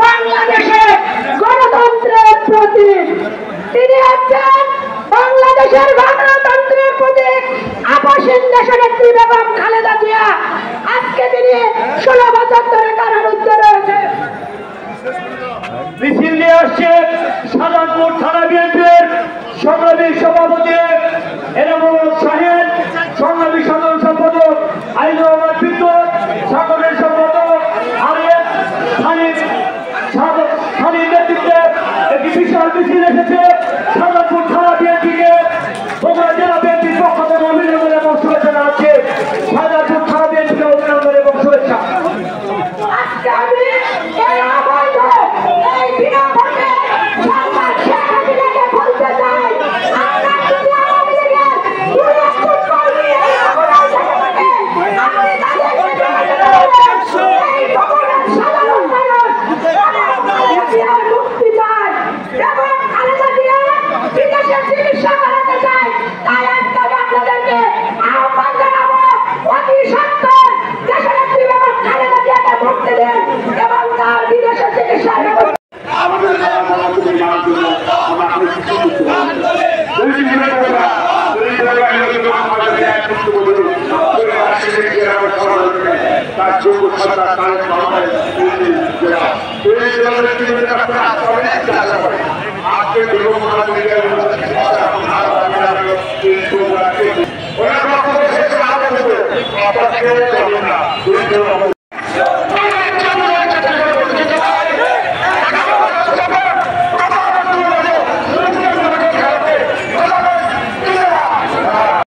বাংলাদেশের গণতন্ত্রের প্রতীক। তিনি হচ্ছেন বাংলাদেশের গণতন্ত্রের প্রতীক আপসহীন দেশনেত্রী বেগম খালেদা জিয়া। আজকে তিনি 16 বছর ধরে কারারুদ্ধ রয়েছে। মিছিল নিয়ে আসছে সাজাদপুর থানা বিএনপির সংগ্রামী সভাপতি এনামুল শাহিন, সংগ্রামী সাধারণ সম্পাদক আইনুল রহমান বিদ্যুৎ, সাংগঠনিক সম্পাদক আরিফ স্থানীয় নেতৃত্বে একটি বিশাল মিছিল এসেছে। সাজাদপুর থানা বিএনপিকে বগুড়া জেলা বিএনপির পক্ষ থেকে অভিনন্দন এবং শুভেচ্ছা জানাচ্ছে। সাজাদপুর থানা বিএনপিকে অভিনন্দন এবং শুভেচ্ছা।